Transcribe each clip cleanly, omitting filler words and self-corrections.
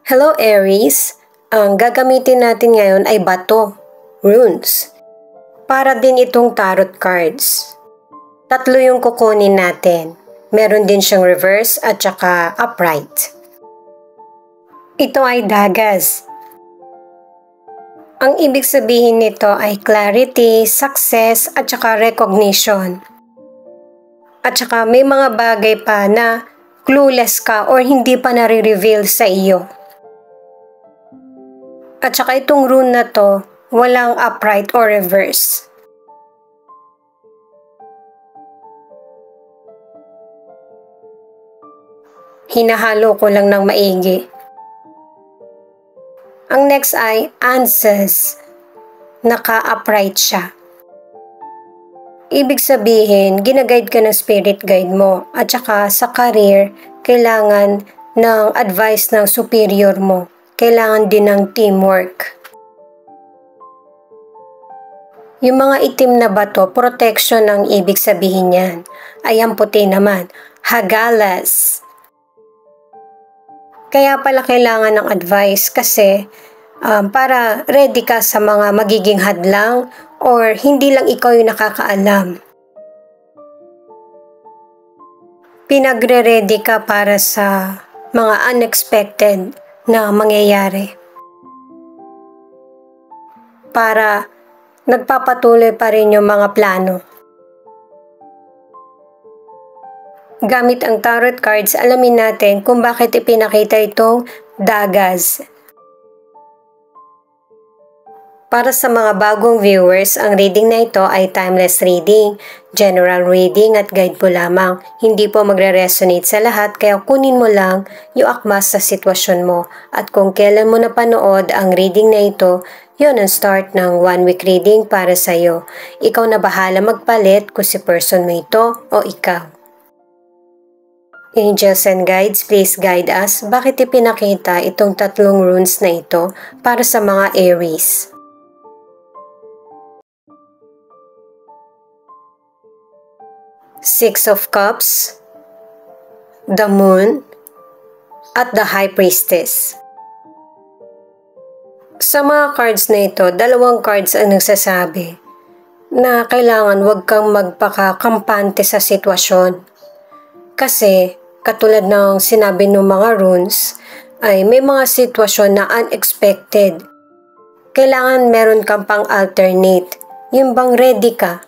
Hello Aries! Ang gagamitin natin ngayon ay bato, runes. Para din itong tarot cards. Tatlo yung kukunin natin. Meron din siyang reverse at saka upright. Ito ay dagas. Ang ibig sabihin nito ay clarity, success at saka recognition. At saka may mga bagay pa na clueless ka or hindi pa nare-reveal sa iyo. At saka itong rune na to, walang upright or reverse. Hinahalo ko lang ng maigi. Ang next ay answers. Naka-upright siya. Ibig sabihin, ginaguide ka ng spirit guide mo. At saka sa career, kailangan ng advice ng superior mo. Kailangan din ng teamwork. Yung mga itim na bato, protection ang ibig sabihin yan. Ay ang puti naman, hagalas. Kaya pala kailangan ng advice kasi para ready ka sa mga magiging hadlang or hindi lang ikaw yung nakakaalam. Pinagre-ready ka para sa mga unexpected na mangyayari. Para nagpapatuloy pa rin yung mga plano. Gamit ang tarot cards, alamin natin kung bakit ipinakita itong dagas. Para sa mga bagong viewers, ang reading na ito ay timeless reading, general reading at guide po lamang. Hindi po magre-resonate sa lahat kaya kunin mo lang yung akma sa sitwasyon mo. At kung kailan mo napanood ang reading na ito, yun ang start ng 1 week reading para sa iyo. Ikaw na bahala magpalit kung si person mo ito o ikaw. Angels and guides, please guide us. Bakit ipinakita itong tatlong runes na ito para sa mga Aries? Six of Cups, the Moon, at the High Priestess. Sa mga cards na ito, dalawang cards ang nagsasabi na kailangan huwag kang magpakakampante sa sitwasyon. Kasi, katulad ng sinabi ng mga runes, ay may mga sitwasyon na unexpected. Kailangan meron kang pang alternate, yung bang ready ka.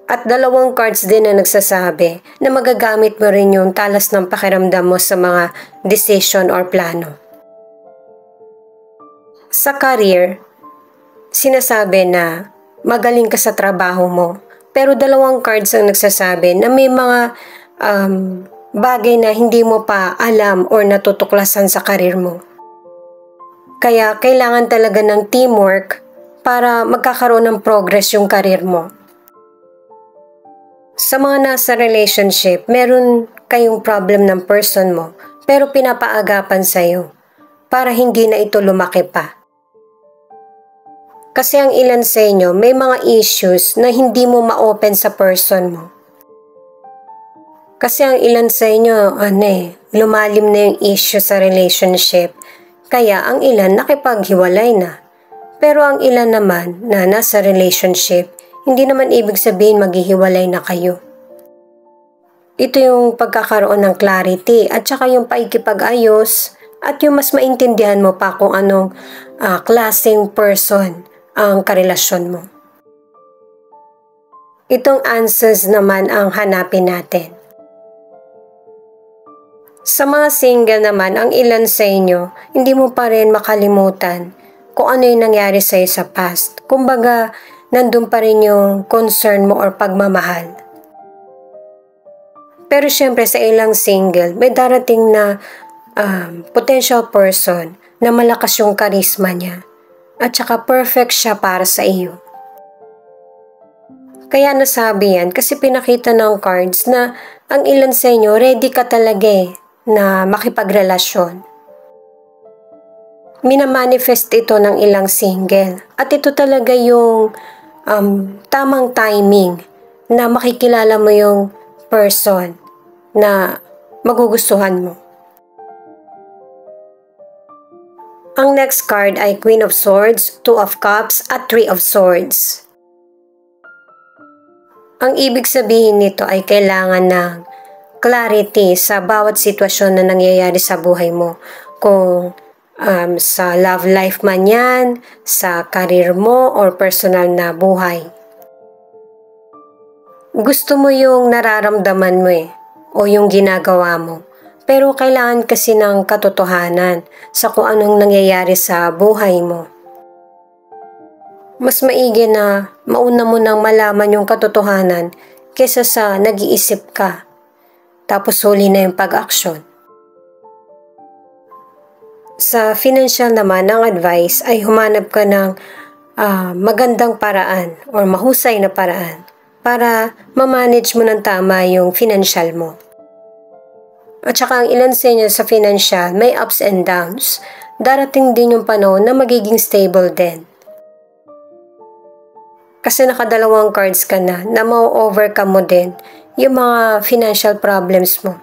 At dalawang cards din na nagsasabi na magagamit mo rin yung talas ng pakiramdam mo sa mga decision or plano. Sa career, sinasabi na magaling ka sa trabaho mo. Pero dalawang cards ang nagsasabi na may mga bagay na hindi mo pa alam or natutuklasan sa career mo. Kaya kailangan talaga ng teamwork para magkakaroon ng progress yung career mo. Sa mga nasa relationship, meron kayong problem ng person mo pero pinapaagapan sa'yo para hindi na ito lumaki pa. Kasi ang ilan sa inyo may mga issues na hindi mo ma-open sa person mo. Kasi ang ilan sa inyo, lumalim na yung issue sa relationship kaya ang ilan nakipaghiwalay na. Pero ang ilan naman na nasa relationship, hindi naman ibig sabihin maghihiwalay na kayo. Ito yung pagkakaroon ng clarity at saka yung paikipag-ayos at yung mas maintindihan mo pa kung anong klaseng person ang karelasyon mo. Itong answers naman ang hanapin natin. Sa mga single naman, ang ilan sa inyo, hindi mo pa rin makalimutan kung ano yung nangyari sa'yo sa past. Kumbaga, nandun pa rin yung concern mo or pagmamahal. Pero syempre sa ilang single, may darating na potential person na malakas yung charisma niya at saka perfect siya para sa iyo. Kaya nasabi yan kasi pinakita ng cards na ang ilan sa inyo ready ka talaga na makipagrelasyon. Minamanifest ito ng ilang single at ito talaga yung tamang timing na makikilala mo yung person na magugustuhan mo. Ang next card ay Queen of Swords, Two of Cups at Three of Swords. Ang ibig sabihin nito ay kailangan ng clarity sa bawat sitwasyon na nangyayari sa buhay mo. Kung sa love life man yan, sa career mo, or personal na buhay. Gusto mo yung nararamdaman mo o yung ginagawa mo. Pero kailangan kasi ng katotohanan sa kung anong nangyayari sa buhay mo. Mas maigi na mauna mo nang malaman yung katotohanan kaysa sa nag-iisip ka. Tapos huli na yung pag-aksyon. Sa financial naman, ang advice ay humanap ka ng magandang paraan or mahusay na paraan para ma-manage mo ng tama yung financial mo. At saka ang ilan sa inyo sa financial, may ups and downs. Darating din yung panahon na magiging stable din. Kasi nakadalawang cards ka na ma-overcome mo din yung mga financial problems mo.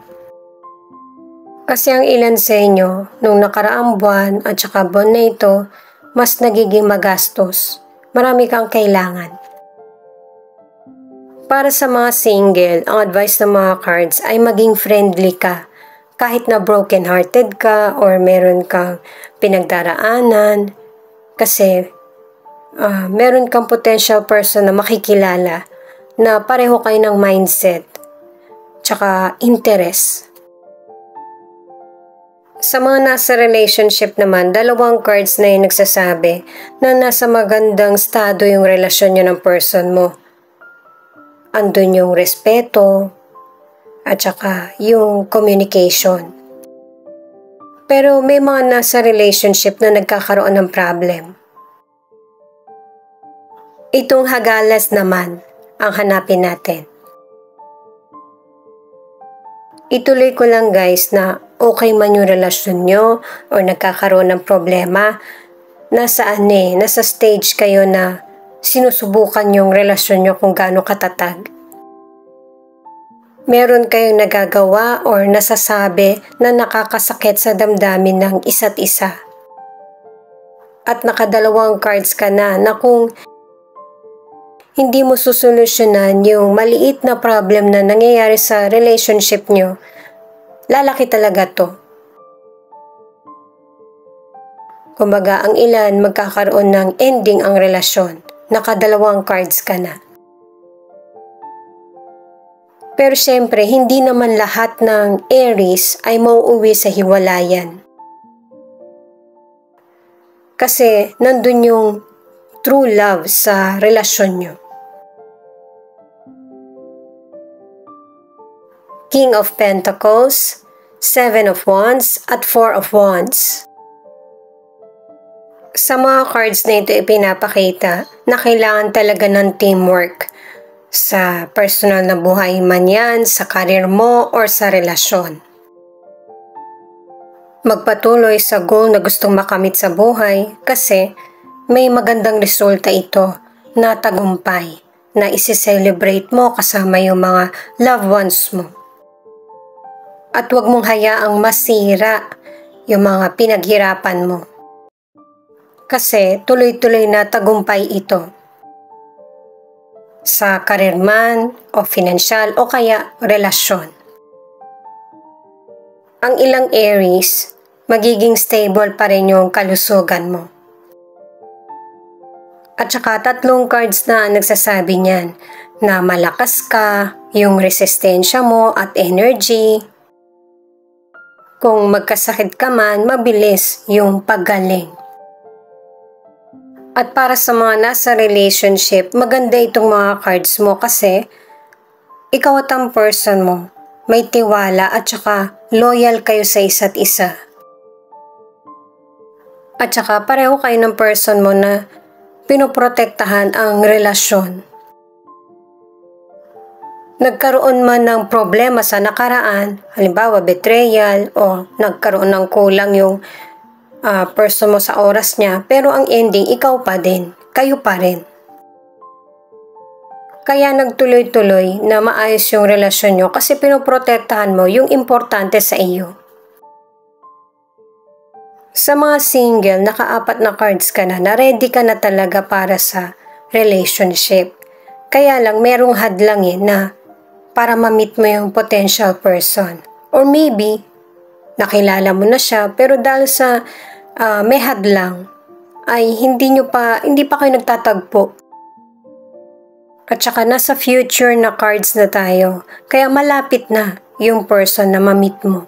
Kasi ang ilan sa inyo, nung nakaraang buwan at saka buwan na ito, mas nagiging magastos. Marami kang kailangan. Para sa mga single, ang advice ng mga cards ay maging friendly ka. Kahit na broken-hearted ka or meron kang pinagdaraanan. Kasi meron kang potential person na makikilala na pareho kayo ng mindset tsaka interest. Sa mga nasa relationship naman, dalawang cards na yung nagsasabi na nasa magandang estado yung relasyon nyo ng person mo. Andun yung respeto at saka yung communication. Pero may mga nasa relationship na nagkakaroon ng problem. Itong hagalas naman ang hanapin natin. Ituloy ko lang guys na okay man yung relasyon nyo o nagkakaroon ng problema, nasa stage kayo na sinusubukan yung relasyon nyo kung gaano katatag. Meron kayong nagagawa or nasasabi na nakakasakit sa damdamin ng isa't isa. At nakadalawang cards ka na kung hindi mo susolusyonan yung maliit na problem na nangyayari sa relationship nyo, lalaki talaga to. Kumbaga, ang ilan magkakaroon ng ending ang relasyon. Nakadalawang cards ka na. Pero syempre, hindi naman lahat ng Aries ay mauuwi sa hiwalayan. Kasi nandun yung true love sa relasyon nyo. King of Pentacles, Seven of Wands, at Four of Wands. Sa mga cards na ito ipinapakita na kailangan talaga ng teamwork sa personal na buhay man yan, sa career mo, or sa relasyon. Magpatuloy sa goal na gustong makamit sa buhay kasi may magandang resulta ito na tagumpay na isi-celebrate mo kasama yung mga loved ones mo. At huwag mong hayaang masira yung mga pinaghirapan mo. Kasi tuloy-tuloy na tagumpay ito. Sa career man, o financial, o kaya relasyon. Ang ilang Aries, magiging stable pa rin yung kalusugan mo. At saka tatlong cards na nagsasabi niyan na malakas ka, yung resistensya mo at energy. Kung magkasakit ka man, mabilis yung paggaling. At para sa mga nasa relationship, maganda itong mga cards mo kasi ikaw at ang person mo, may tiwala at saka loyal kayo sa isa't isa. At saka pareho kayo ng person mo na pinoprotektahan ang relasyon. Nagkaroon man ng problema sa nakaraan, halimbawa betrayal o nagkaroon ng kulang yung person mo sa oras niya, pero ang ending ikaw pa din, kayo pa rin. Kaya nagtuloy-tuloy na maayos yung relasyon nyo kasi pinoprotektahan mo yung importante sa iyo. Sa mga single, naka-4 na cards ka na ready ka na talaga para sa relationship. Kaya lang merong hadlangin na para ma-meet mo yung potential person. Or maybe, nakilala mo na siya pero dahil sa may hadlang ay hindi pa kayo nagtatagpo. At saka nasa future na cards na tayo. Kaya malapit na yung person na ma-meet mo.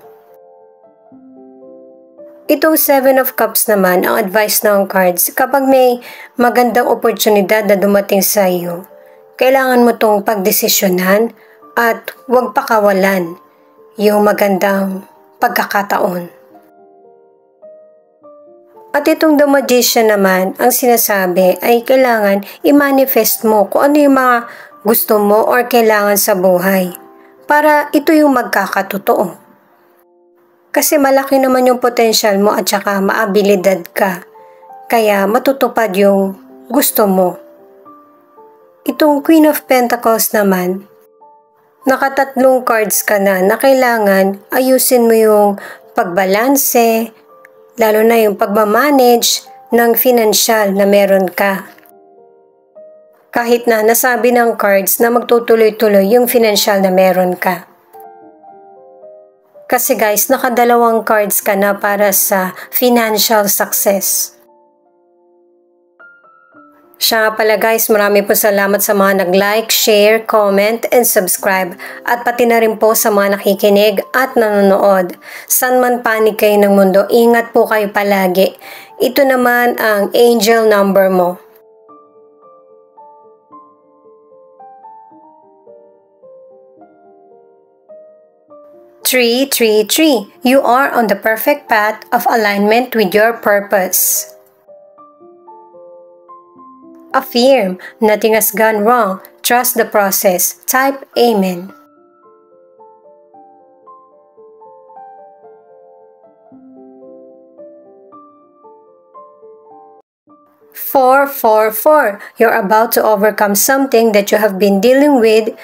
Itong 7 of Cups naman, ang advice ng cards, kapag may magandang oportunidad na dumating sa iyo, kailangan mo itong pagdesisyonan at huwag pakawalan yung magandang pagkakataon. At itong The Magician naman, ang sinasabi ay kailangan i-manifest mo kung ano yung mga gusto mo or kailangan sa buhay para ito yung magkakatotoo. Kasi malaki naman yung potential mo at saka maabilidad ka. Kaya matutupad yung gusto mo. Itong Queen of Pentacles naman, nakatatlong cards ka na kailangan ayusin mo yung pagbalanse, lalo na yung pagmamanage ng financial na meron ka. Kahit na nasabi ng cards na magtutuloy-tuloy yung financial na meron ka. Kasi guys, nakadalawang cards ka na para sa financial success. Siya nga pala guys, marami po salamat sa mga nag-like, share, comment, and subscribe. At pati na rin po sa mga nakikinig at nanonood. San man panig kayo ng mundo, ingat po kayo palagi. Ito naman ang angel number mo. 333. You are on the perfect path of alignment with your purpose. Affirm, nothing has gone wrong. Trust the process. Type Amen. Four, 4. You're about to overcome something that you have been dealing with.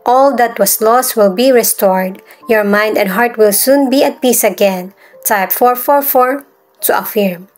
All that was lost will be restored. Your mind and heart will soon be at peace again. Type 444 to affirm.